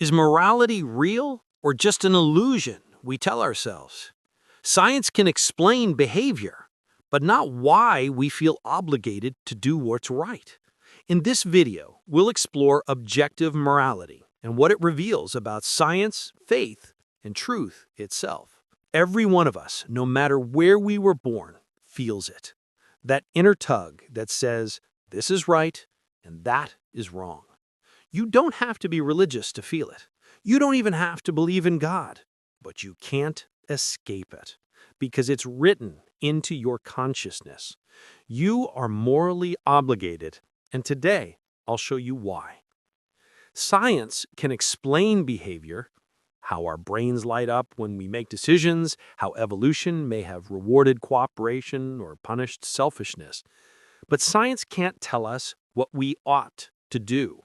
Is morality real or just an illusion we tell ourselves? Science can explain behavior, but not why we feel obligated to do what's right. In this video, we'll explore objective morality and what it reveals about science, faith, and truth itself. Every one of us, no matter where we were born, feels it. That inner tug that says, this is right and that is wrong. You don't have to be religious to feel it. You don't even have to believe in God. But you can't escape it because it's written into your consciousness. You are morally obligated, and today I'll show you why. Science can explain behavior, how our brains light up when we make decisions, how evolution may have rewarded cooperation or punished selfishness. But science can't tell us what we ought to do.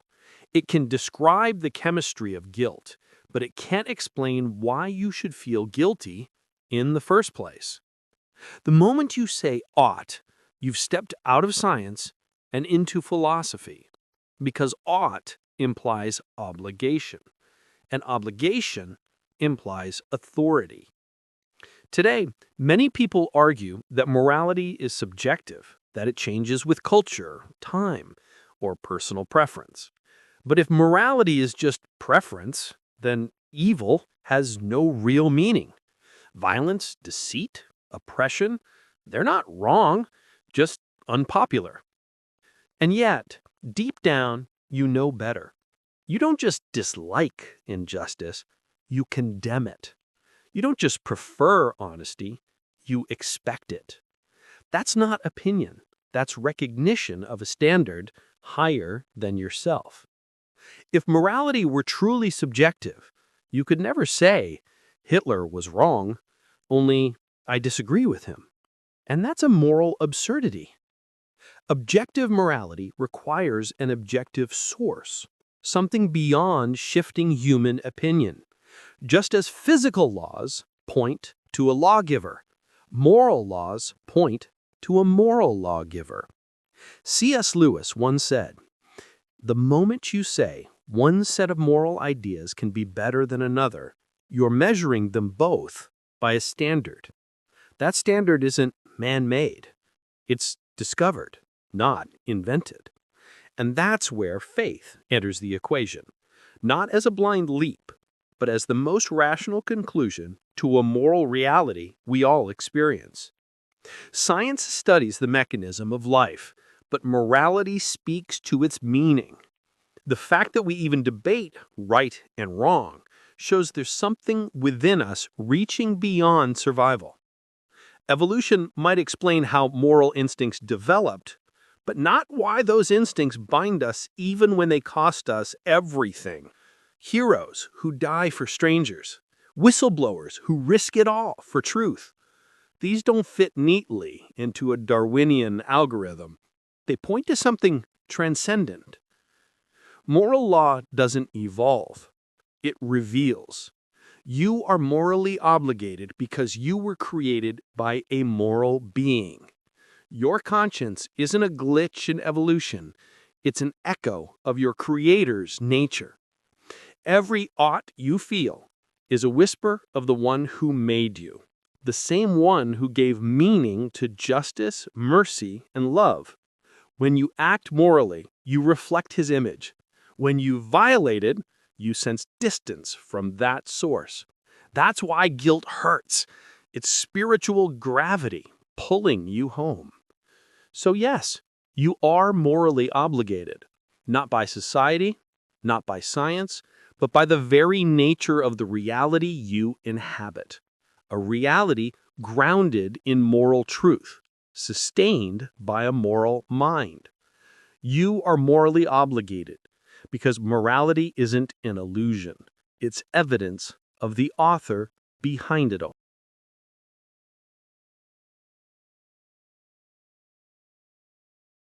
It can describe the chemistry of guilt, but it can't explain why you should feel guilty in the first place. The moment you say ought, you've stepped out of science and into philosophy, because ought implies obligation, and obligation implies authority. Today, many people argue that morality is subjective, that it changes with culture, time, or personal preference. But if morality is just preference, then evil has no real meaning. Violence, deceit, oppression, they're not wrong, just unpopular. And yet, deep down, you know better. You don't just dislike injustice, you condemn it. You don't just prefer honesty, you expect it. That's not opinion. That's recognition of a standard higher than yourself. If morality were truly subjective, you could never say, Hitler was wrong, only I disagree with him. And that's a moral absurdity. Objective morality requires an objective source, something beyond shifting human opinion. Just as physical laws point to a lawgiver, moral laws point to a moral lawgiver. C.S. Lewis once said, "The moment you say one set of moral ideas can be better than another, you're measuring them both by a standard. That standard isn't man-made. It's discovered, not invented." And that's where faith enters the equation, not as a blind leap, but as the most rational conclusion to a moral reality we all experience. Science studies the mechanism of life, but morality speaks to its meaning. The fact that we even debate right and wrong shows there's something within us reaching beyond survival. Evolution might explain how moral instincts developed, but not why those instincts bind us even when they cost us everything. Heroes who die for strangers, whistleblowers who risk it all for truth. These don't fit neatly into a Darwinian algorithm. They point to something transcendent. Moral law doesn't evolve. It reveals. You are morally obligated because you were created by a moral being. Your conscience isn't a glitch in evolution. It's an echo of your Creator's nature. Every ought you feel is a whisper of the one who made you, the same one who gave meaning to justice, mercy, and love. When you act morally, you reflect his image. When you violate it, you sense distance from that source. That's why guilt hurts. It's spiritual gravity pulling you home. So yes, you are morally obligated, not by society, not by science, but by the very nature of the reality you inhabit. A reality grounded in moral truth, sustained by a moral mind. You are morally obligated because morality isn't an illusion. It's evidence of the author behind it all.